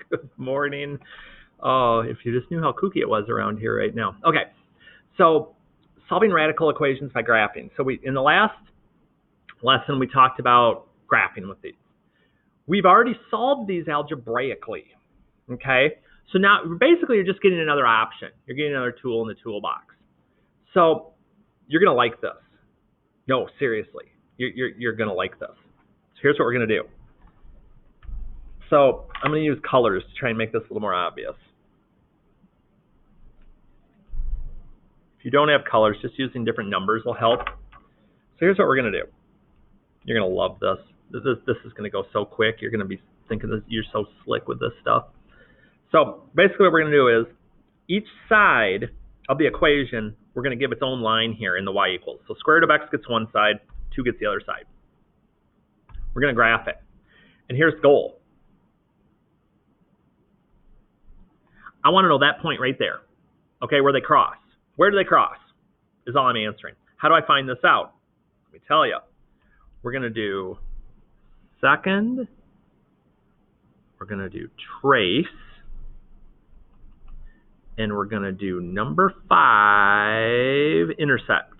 Good morning. Oh, if you just knew how kooky it was around here right now. Okay, so solving radical equations by graphing. So in the last lesson, we talked about graphing with these. We've already solved these algebraically, okay? So now, basically, you're just getting another option. You're getting another tool in the toolbox. So you're going to like this. No, seriously, you're going to like this. So here's what we're going to do. So I'm going to use colors to try and make this a little more obvious. If you don't have colors, just using different numbers will help. So here's what we're going to do. You're going to love this. This is going to go so quick. You're going to be thinking that you're so slick with this stuff. So basically what we're going to do is each side of the equation, we're going to give its own line here in the y equals. So square root of x gets one side, 2 gets the other side. We're going to graph it. And here's the goal. I want to know that point right there, okay, where they cross. Where do they cross is all I'm answering. How do I find this out? Let me tell you. We're going to do second. We're going to do trace. And we're going to do number 5, intersect.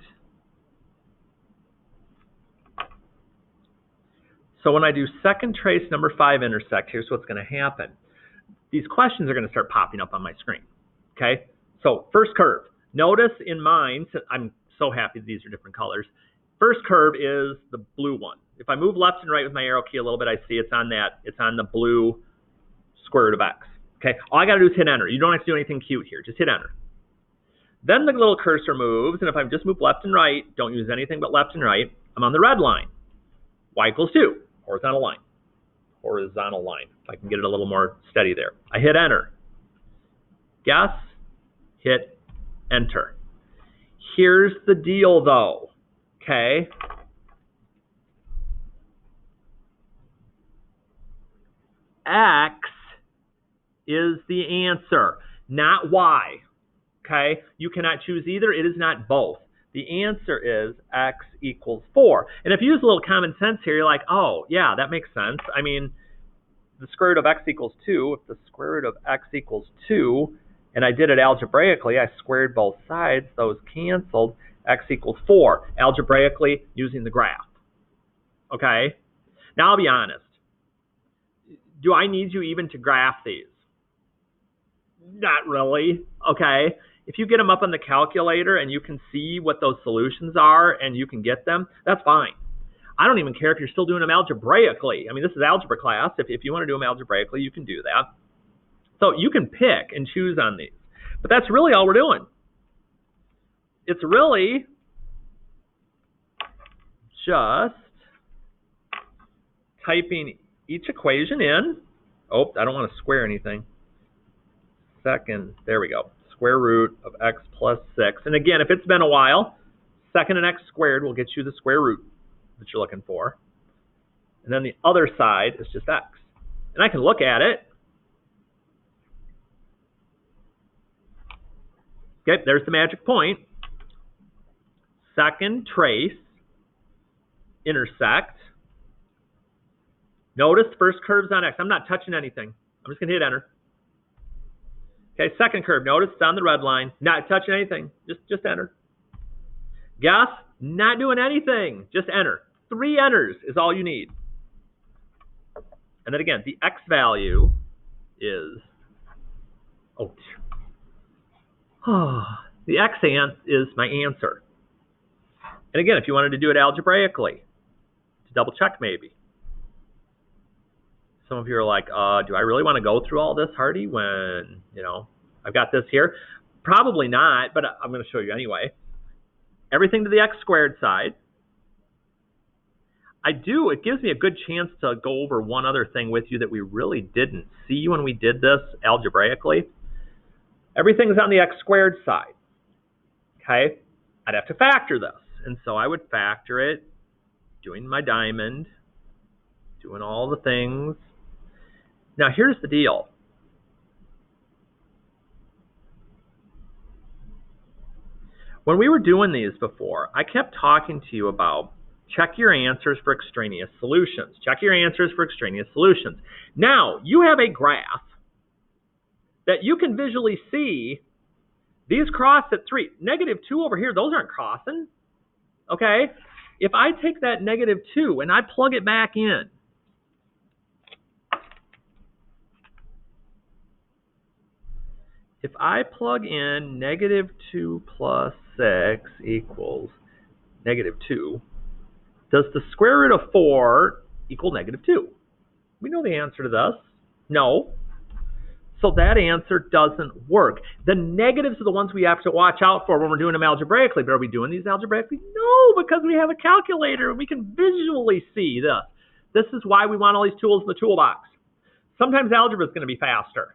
So when I do second trace, number 5, intersect, here's what's going to happen. These questions are going to start popping up on my screen. Okay? So first curve. Notice in mine, I'm so happy these are different colors. First curve is the blue one. If I move left and right with my arrow key a little bit, I see it's on the blue square root of x. Okay, all I got to do is hit enter. You don't have to do anything cute here. Just hit enter. Then the little cursor moves, and if I just move left and right, don't use anything but left and right, I'm on the red line. Y equals 2, horizontal line. Horizontal line. If I can get it a little more steady there. I hit enter. Guess, hit enter. Here's the deal though, okay? X is the answer, not Y, okay? You cannot choose either. It is not both. The answer is x equals 4. And if you use a little common sense here, you're like, oh, yeah, that makes sense. I mean, the square root of x equals 2. If the square root of x equals 2, and I did it algebraically, I squared both sides, those canceled, x equals 4. Algebraically, using the graph. Okay? Now, I'll be honest. Do I need you even to graph these? Not really, okay? If you get them up on the calculator and you can see what those solutions are and you can get them, that's fine. I don't even care if you're still doing them algebraically. I mean, this is algebra class. If you want to do them algebraically, you can do that. So you can pick and choose on these. But that's really all we're doing. It's really just typing each equation in. Oh, I don't want to square anything. Second, there we go. Square root of x plus 6. And again, if it's been a while, second and x squared will get you the square root that you're looking for. And then the other side is just x. And I can look at it. Okay, there's the magic point. Second trace, intersect. Notice first curve's on x. I'm not touching anything. I'm just going to hit enter. Okay, second curve. Notice it's on the red line. Not touching anything. Just enter. Guess? Not doing anything. Just enter. 3 enters is all you need. And then again, the x value is... the x is my answer. And again, if you wanted to do it algebraically, to double check maybe. Some of you are like, do I really want to go through all this, Hardy, when, you know, I've got this here? Probably not, but I'm going to show you anyway. Everything to the x squared side. It gives me a good chance to go over one other thing with you that we really didn't see when we did this algebraically. Everything's on the x squared side. Okay? I'd have to factor this. And so I would factor it, doing my diamond, doing all the things. Now, here's the deal. When we were doing these before, I kept talking to you about check your answers for extraneous solutions. Check your answers for extraneous solutions. Now, you have a graph that you can visually see these cross at 3. -2 over here, those aren't crossing. Okay? If I take that -2 and I plug it back in, if I plug in -2 plus 6 equals -2, does the square root of 4 equal -2? We know the answer to this. No. So that answer doesn't work. The negatives are the ones we have to watch out for when we're doing them algebraically. But are we doing these algebraically? No, because we have a calculator and we can visually see this. This is why we want all these tools in the toolbox. Sometimes algebra is going to be faster.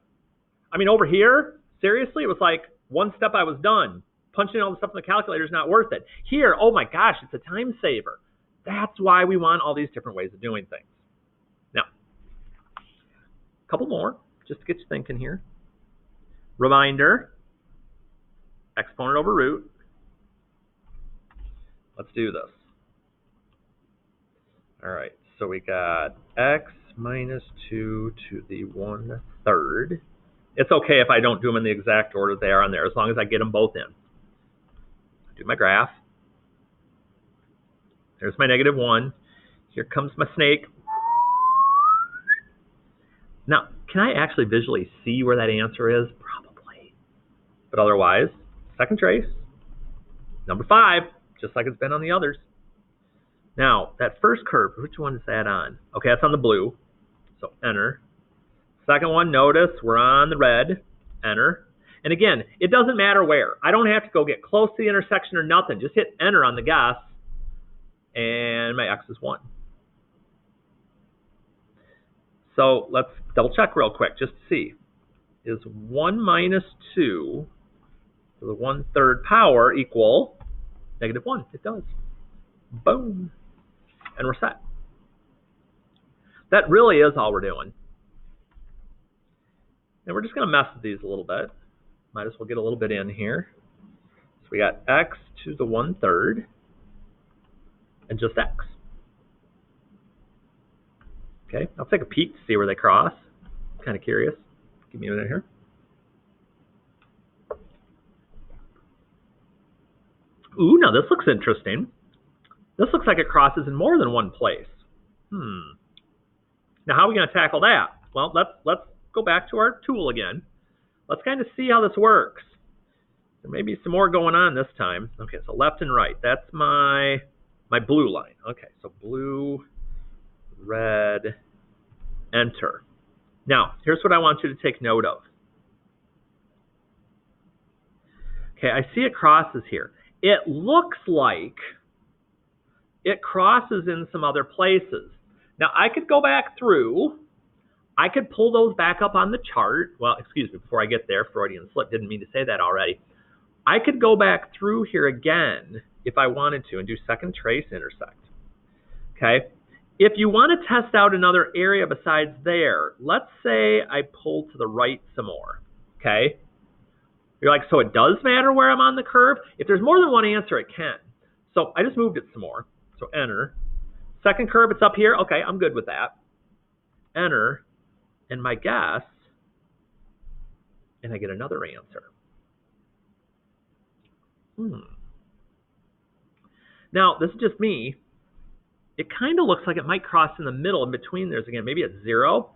I mean, over here, seriously, it was like one step I was done. Punching all the stuff in the calculator is not worth it. Here, oh my gosh, it's a time saver. That's why we want all these different ways of doing things. Now, a couple more, just to get you thinking here. Reminder, exponent over root. Let's do this. All right, so we got x minus 2 to the 1/3. It's okay if I don't do them in the exact order they are on there, as long as I get them both in. Do my graph. There's my -1. Here comes my snake. Now, can I actually visually see where that answer is? Probably. But otherwise, second trace, number 5, just like it's been on the others. Now, that first curve, which one is that on? Okay, that's on the blue, so enter. Second one, notice we're on the red, enter. And again, it doesn't matter where. I don't have to go get close to the intersection or nothing. Just hit enter on the guess, and my x is 1. So let's double check real quick just to see. Is 1 minus 2 to the 1/3 power equal -1? It does. Boom. And we're set. That really is all we're doing. And we're just going to mess with these a little bit. Might as well get a little bit in here. So we got x to the 1/3 and just x. Okay, I'll take a peek to see where they cross. Kind of curious. Give me a minute here. Ooh, now this looks interesting. This looks like it crosses in more than one place. Now how are we going to tackle that? Well, let's go back to our tool again. Let's kind of see how this works. There may be some more going on this time. Okay, so left and right. That's my blue line. Okay, so blue, red, enter. Now, here's what I want you to take note of. Okay, I see it crosses here. It looks like it crosses in some other places. Now, I could go back through. I could pull those back up on the chart. Well, excuse me, before I get there, Freudian slip, didn't mean to say that already. I could go back through here again if I wanted to and do second trace intersect. Okay? If you want to test out another area besides there, let's say I pull to the right some more. Okay? You're like, so it does matter where I'm on the curve? If there's more than one answer, it can. So I just moved it some more. So enter. Second curve, it's up here. Okay, I'm good with that. Enter. And my guess, and I get another answer. Now, this is just me. It kind of looks like it might cross in the middle in between theirs again, maybe at 0.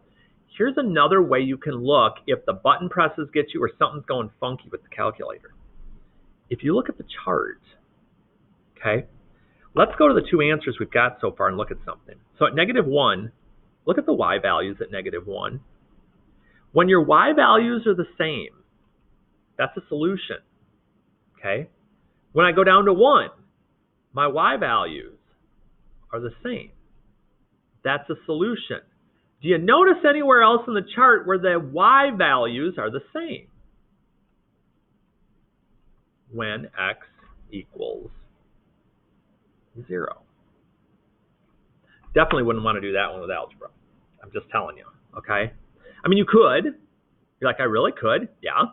Here's another way you can look if the button presses get you or something's going funky with the calculator. If you look at the chart, okay, let's go to the two answers we've got so far and look at something. So at -1, look at the y values at -1. When your y values are the same, that's a solution. Okay? When I go down to 1, my y values are the same. That's a solution. Do you notice anywhere else in the chart where the y values are the same? When x equals 0. Definitely wouldn't want to do that one with algebra. I'm just telling you, okay? I mean, you could. You're like, I really could? Yeah.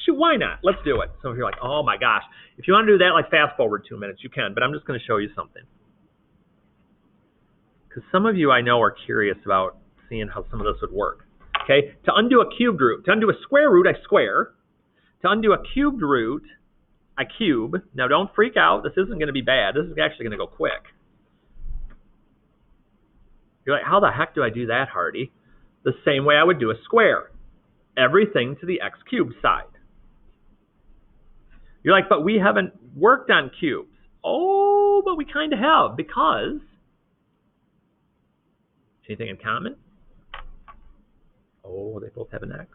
Shoot, why not? Let's do it. So if you're like, oh my gosh. If you want to do that, like fast forward 2 minutes, you can. But I'm just going to show you something. Because some of you I know are curious about seeing how some of this would work. Okay, to undo a cubed root, to undo a square root, I square. To undo a cubed root, I cube. Now don't freak out. This isn't going to be bad. This is actually going to go quick. You're like, how the heck do I do that, Hardy? The same way I would do a square. Everything to the x cubed side. You're like, but we haven't worked on cubes. Oh, but we kind of have, because anything in common? Oh, they both have an x.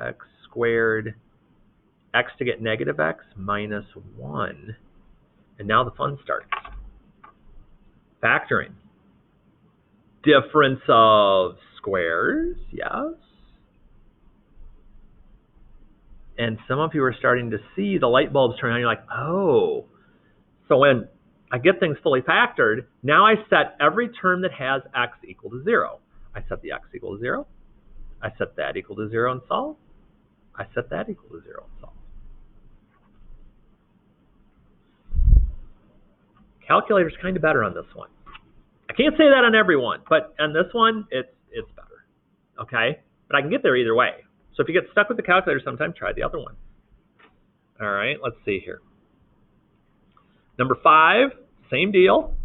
X squared, x to get negative x minus 1. And now the fun starts. Factoring. Difference of squares, yes. And some of you are starting to see the light bulbs turn on. You're like, oh. So when I get things fully factored, now I set every term that has x equal to 0. I set the x equal to 0. I set that equal to 0 and solve. I set that equal to 0 and solve. Calculator's kind of better on this one. I can't say that on every one, but on this one, it's better. Okay? But I can get there either way. So if you get stuck with the calculator sometime, try the other one. All right, let's see here. Number 5, same deal.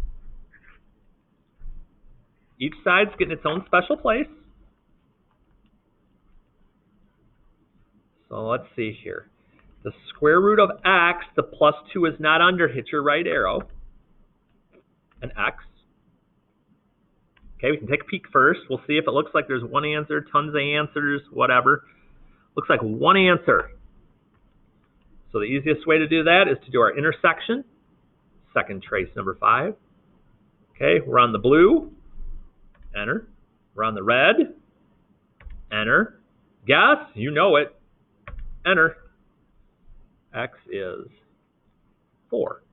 Each side's getting its own special place. So let's see here. The square root of x, the plus 2 is not under, hit your right arrow. An x. Okay, we can take a peek first. We'll see if it looks like there's one answer, tons of answers, whatever. Looks like one answer. So the easiest way to do that is to do our intersection. Second trace, number 5. Okay, we're on the blue. Enter. We're on the red. Enter. Guess, you know it. Enter. X is 4.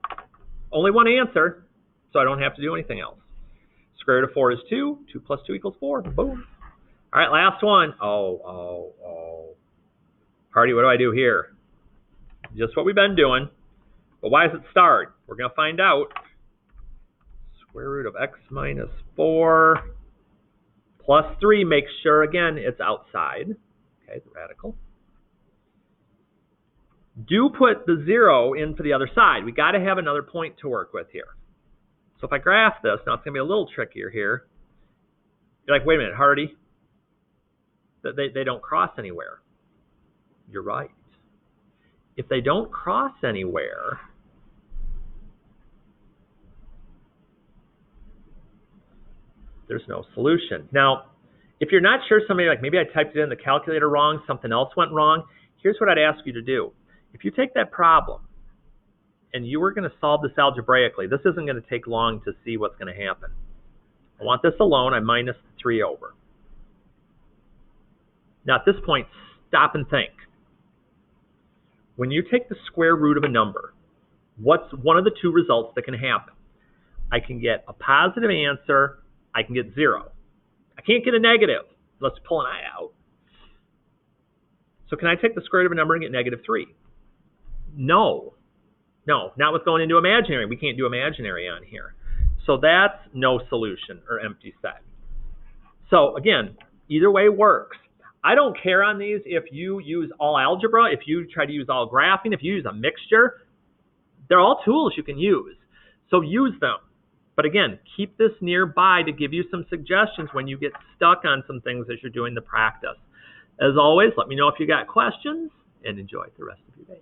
Only one answer, so I don't have to do anything else. Square root of 4 is 2. 2 plus 2 equals 4. Boom. All right, last one. Oh. Hardy, what do I do here? Just what we've been doing. But why does it start? We're going to find out. Square root of x minus 4 plus 3. Make sure, again, it's outside. Okay, the radical. Do put the 0 in for the other side. We got to have another point to work with here. So if I graph this, now it's going to be a little trickier here. You're like, wait a minute, Hardy. They don't cross anywhere. You're right. If they don't cross anywhere, there's no solution. Now, if you're not sure, somebody like, maybe I typed it in the calculator wrong, something else went wrong, here's what I'd ask you to do. If you take that problem and you were going to solve this algebraically, this isn't going to take long to see what's going to happen. I want this alone. I minus 3 over. Now, at this point, stop and think. When you take the square root of a number, what's one of the two results that can happen? I can get a positive answer. I can get 0. I can't get a negative. Let's pull an I out. So can I take the square root of a number and get negative 3? No. No, not with going into imaginary. We can't do imaginary on here. So that's no solution, or empty set. So again, either way works. I don't care on these if you use all algebra, if you try to use all graphing, if you use a mixture. They're all tools you can use. So use them. But again, keep this nearby to give you some suggestions when you get stuck on some things as you're doing the practice. As always, let me know if you got questions, and enjoy the rest of your day.